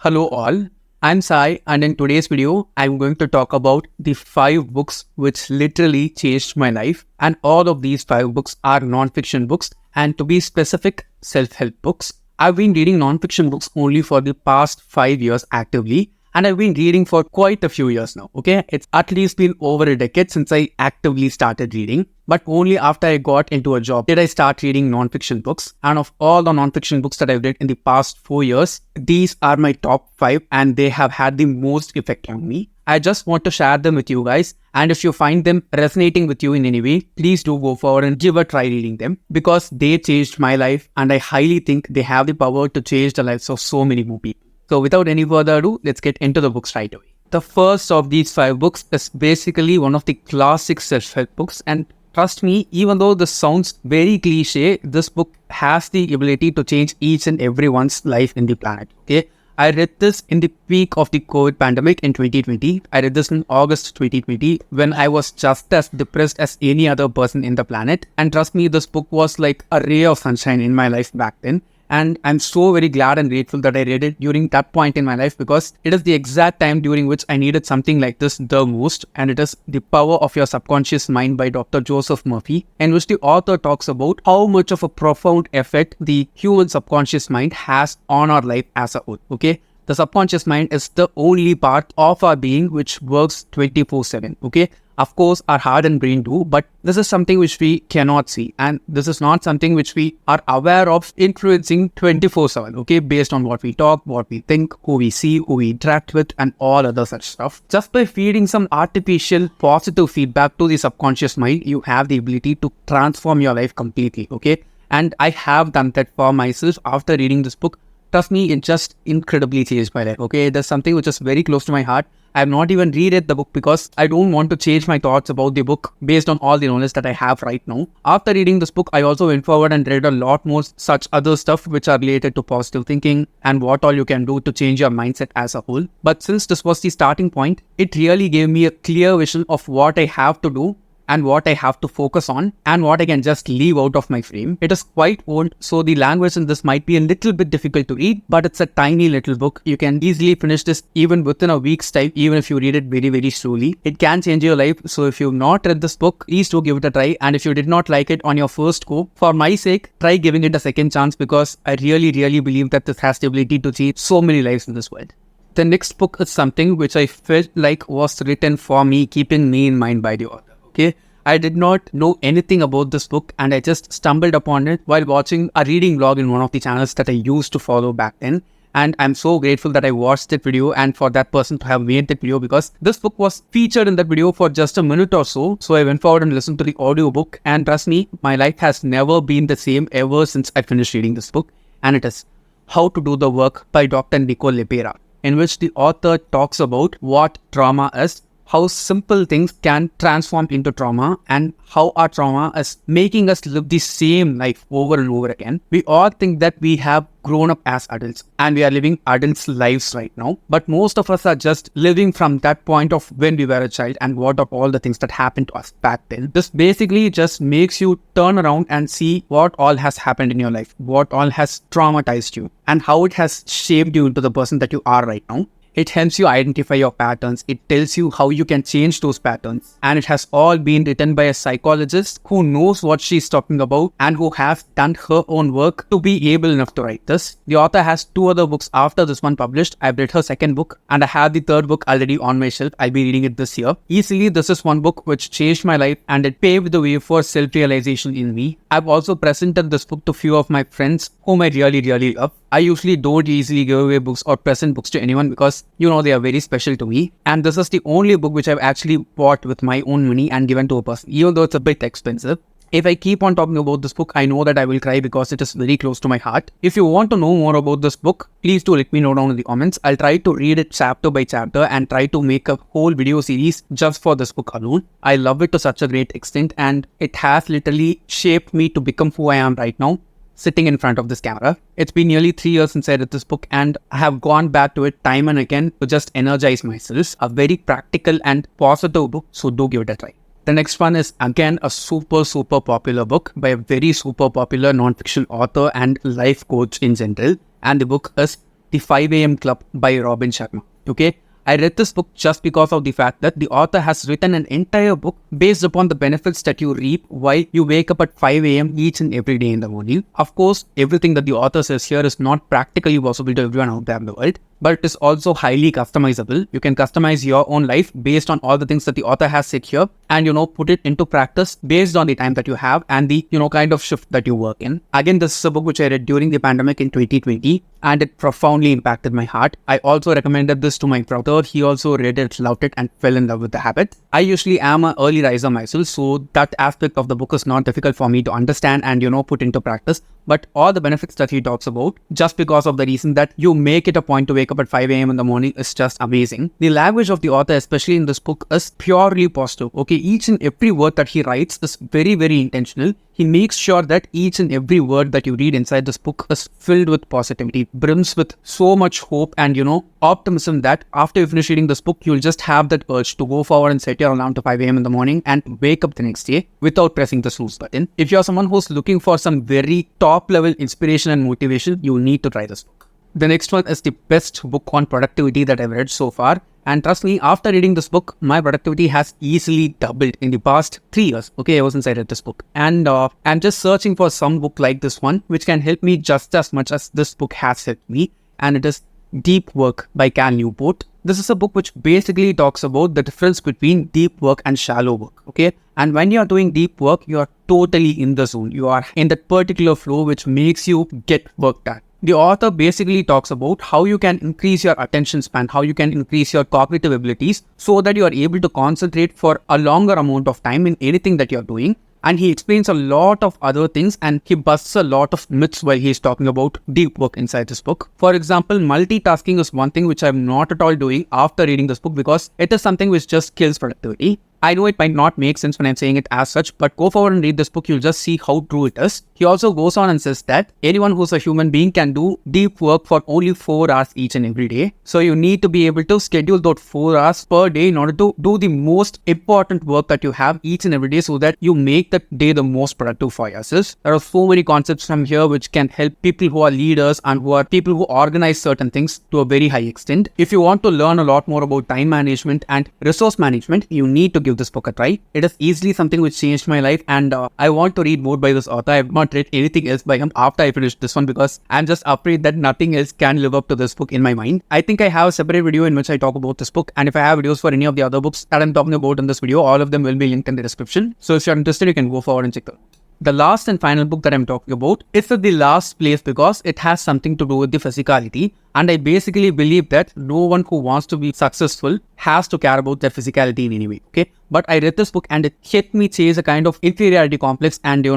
Hello all, I'm Sai and in today's video, I'm going to talk about the 5 books which literally changed my life, and all of these 5 books are non-fiction books, and to be specific, self-help books. I've been reading non-fiction books only for the past 5 years actively, and I've been reading for quite a few years now, okay? It's at least been over a decade since I actively started reading, but only after I got into a job did I start reading non-fiction books. And of all the non-fiction books that I've read in the past 4 years, these are my top 5 and they have had the most effect on me. I just want to share them with you guys, and if you find them resonating with you in any way, please do go forward and give a try reading them, because they changed my life and I highly think they have the power to change the lives of so many more people. So without any further ado, let's get into the books right away. The first of these 5 books is basically one of the classic self-help books, and trust me, even though this sounds very cliche, this book has the ability to change each and everyone's life in the planet, okay? I read this in the peak of the COVID pandemic in 2020. I read this in August 2020 when I was just as depressed as any other person in the planet. And trust me, this book was like a ray of sunshine in my life back then. And I'm so very glad and grateful that I read it during that point in my life, because it is the exact time during which I needed something like this the most. And it is The Power of Your Subconscious Mind by Dr. Joseph Murphy, in which the author talks about how much of a profound effect the human subconscious mind has on our life as a whole, okay? The subconscious mind is the only part of our being which works 24/7, okay? Of course, our heart and brain do, but this is something which we cannot see. And this is not something which we are aware of influencing 24/7, okay? Based on what we talk, what we think, who we see, who we interact with, and all other such stuff. Just by feeding some artificial positive feedback to the subconscious mind, you have the ability to transform your life completely, okay? And I have done that for myself after reading this book. Trust me, it just incredibly changed my life, okay? There's something which is very close to my heart. I have not even reread the book because I don't want to change my thoughts about the book based on all the knowledge that I have right now. After reading this book, I also went forward and read a lot more such other stuff which are related to positive thinking and what all you can do to change your mindset as a whole. But since this was the starting point, it really gave me a clear vision of what I have to do and what I have to focus on and what I can just leave out of my frame. It is quite old, so the language in this might be a little bit difficult to read, but it's a tiny little book. You can easily finish this even within a week's time, even if you read it very, very slowly. It can change your life, so if you've not read this book, please do give it a try. And if you did not like it on your first go, for my sake, try giving it a second chance, because I really, really believe that this has the ability to change so many lives in this world. The next book is something which I felt like was written for me, keeping me in mind by the author. Okay, I did not know anything about this book and I just stumbled upon it while watching a reading vlog in one of the channels that I used to follow back then. And I'm so grateful that I watched that video and for that person to have made that video, because this book was featured in that video for just a minute or so. So I went forward and listened to the audiobook, and trust me, my life has never been the same ever since I finished reading this book. And it is How to Do the Work by Dr. Nicole LePera, in which the author talks about what trauma is, how simple things can transform into trauma, and how our trauma is making us live the same life over and over again. We all think that we have grown up as adults and we are living adults' lives right now, but most of us are just living from that point of when we were a child and what of all the things that happened to us back then. This basically just makes you turn around and see what all has happened in your life, what all has traumatized you, and how it has shaped you into the person that you are right now. It helps you identify your patterns. It tells you how you can change those patterns. And it has all been written by a psychologist who knows what she's talking about and who has done her own work to be able enough to write this. The author has 2 other books after this one published. I've read her second book and I have the 3rd book already on my shelf. I'll be reading it this year. Easily, this is one book which changed my life and it paved the way for self-realization in me. I've also presented this book to few of my friends whom I really, really love. I usually don't easily give away books or present books to anyone because, you know, they are very special to me. And this is the only book which I've actually bought with my own money and given to a person, even though it's a bit expensive. If I keep on talking about this book, I know that I will cry because it is very close to my heart. If you want to know more about this book, please do let me know down in the comments. I'll try to read it chapter by chapter and try to make a whole video series just for this book alone. I love it to such a great extent and it has literally shaped me to become who I am right now, sitting in front of this camera. It's been nearly 3 years since I read this book and I have gone back to it time and again to just energize myself. A very practical and positive book, so do give it a try. The next one is again a super popular book by a very super popular non-fiction author and life coach in general. And the book is The 5 a.m. Club by Robin Sharma. Okay. I read this book just because of the fact that the author has written an entire book based upon the benefits that you reap while you wake up at 5 a.m. each and every day in the morning. Of course, everything that the author says here is not practically possible to everyone out there in the world, but it is also highly customizable. You can customize your own life based on all the things that the author has said here and, put it into practice based on the time that you have and the, kind of shift that you work in. Again, this is a book which I read during the pandemic in 2020 and it profoundly impacted my heart. I also recommended this to my brother. He also read it, loved it and fell in love with the habit. I usually am an early riser myself, so that aspect of the book is not difficult for me to understand and, put into practice. But all the benefits that he talks about, just because of the reason that you make it a point to wake up at 5 a.m. in the morning, is just amazing. The language of the author, especially in this book, is purely positive. Okay, each and every word that he writes is very, very intentional. He makes sure that each and every word that you read inside this book is filled with positivity, brims with so much hope and, optimism that after you finish reading this book, you'll just have that urge to go forward and set your alarm to 5 a.m. in the morning and wake up the next day without pressing the snooze button. If you're someone who's looking for some very top level inspiration and motivation, you need to try this book. The next one is the best book on productivity that I've read so far. And trust me, after reading this book, my productivity has easily doubled in the past 3 years. Okay, ever since I read this book. And I'm just searching for some book like this one, which can help me just as much as this book has helped me. And it is Deep Work by Newport. This is a book which basically talks about the difference between deep work and shallow work. Okay. And when you're doing deep work, you are totally in the zone. You are in that particular flow which makes you get work done. The author basically talks about how you can increase your attention span, how you can increase your cognitive abilities so that you are able to concentrate for a longer amount of time in anything that you're doing. And he explains a lot of other things and he busts a lot of myths while he's talking about deep work inside this book. For example, multitasking is one thing which I'm not at all doing after reading this book because it is something which just kills productivity. I know it might not make sense when I'm saying it as such, but go forward and read this book, you'll just see how true it is. He also goes on and says that anyone who's a human being can do deep work for only 4 hours each and every day. So you need to be able to schedule those 4 hours per day in order to do the most important work that you have each and every day so that you make that day the most productive for yourself. There are so many concepts from here which can help people who are leaders and who are people who organize certain things to a very high extent. If you want to learn a lot more about time management and resource management, you need to give this book a try. It is easily something which changed my life and I want to read more by this author. I have not read anything else by him after I finished this one because I'm just afraid that nothing else can live up to this book in my mind. I think I have a separate video in which I talk about this book, and if I have videos for any of the other books that I'm talking about in this video, all of them will be linked in the description. So if you're interested, you can go forward and check them out. The last and final book that I'm talking about is at the last place because it has something to do with the physicality. And I basically believe that no one who wants to be successful has to care about their physicality in any way. Okay. But I read this book and it helped me chase a kind of inferiority complex and,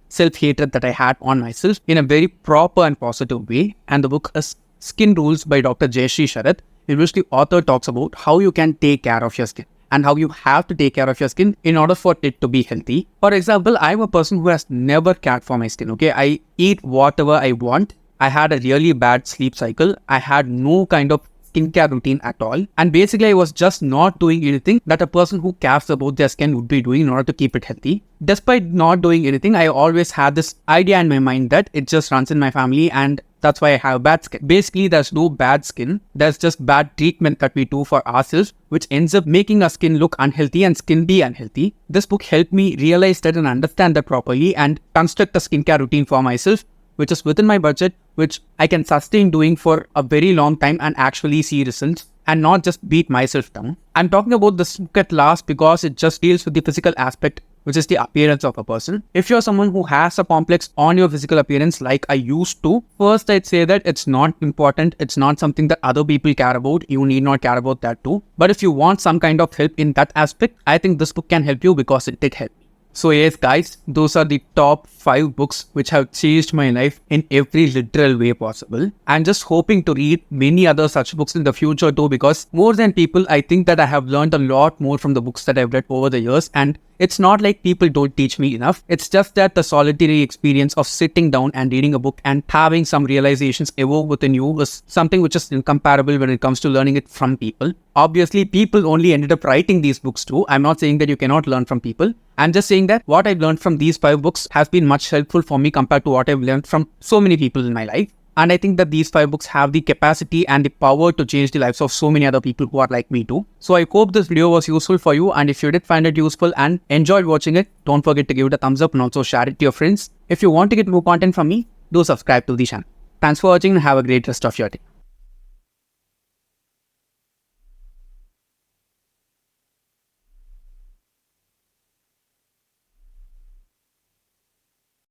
self-hatred that I had on myself in a very proper and positive way. And the book is Skin Rules by Dr. Jaishree Sharad, in which the author talks about how you can take care of your skin and how you have to take care of your skin in order for it to be healthy. For example, I'm a person who has never cared for my skin. Okay, I eat whatever I want. I had a really bad sleep cycle. I had no kind of skincare routine at all. And basically, I was just not doing anything that a person who cares about their skin would be doing in order to keep it healthy. Despite not doing anything, I always had this idea in my mind that it just runs in my family and that's why I have bad skin. Basically, there's no bad skin. There's just bad treatment that we do for ourselves, which ends up making our skin look unhealthy and skin be unhealthy. This book helped me realize that and understand that properly and construct a skincare routine for myself, which is within my budget, which I can sustain doing for a very long time and actually see results and not just beat myself down. I'm talking about this book at last because it just deals with the physical aspect, which is the appearance of a person. If you're someone who has a complex on your physical appearance like I used to, first I'd say that it's not important. It's not something that other people care about. You need not care about that too. But if you want some kind of help in that aspect, I think this book can help you because it did help me. So yes guys, those are the top 5 books which have changed my life in every literal way possible. I'm just hoping to read many other such books in the future too, because more than people, I think that I have learned a lot more from the books that I've read over the years, and it's not like people don't teach me enough. It's just that the solitary experience of sitting down and reading a book and having some realizations evoke within you is something which is incomparable when it comes to learning it from people. Obviously, people only ended up writing these books too. I'm not saying that you cannot learn from people. I'm just saying that what I've learned from these 5 books has been much helpful for me compared to what I've learned from so many people in my life. And I think that these 5 books have the capacity and the power to change the lives of so many other people who are like me too. So I hope this video was useful for you, and if you did find it useful and enjoyed watching it, don't forget to give it a thumbs up and also share it to your friends. If you want to get more content from me, do subscribe to the channel. Thanks for watching and have a great rest of your day.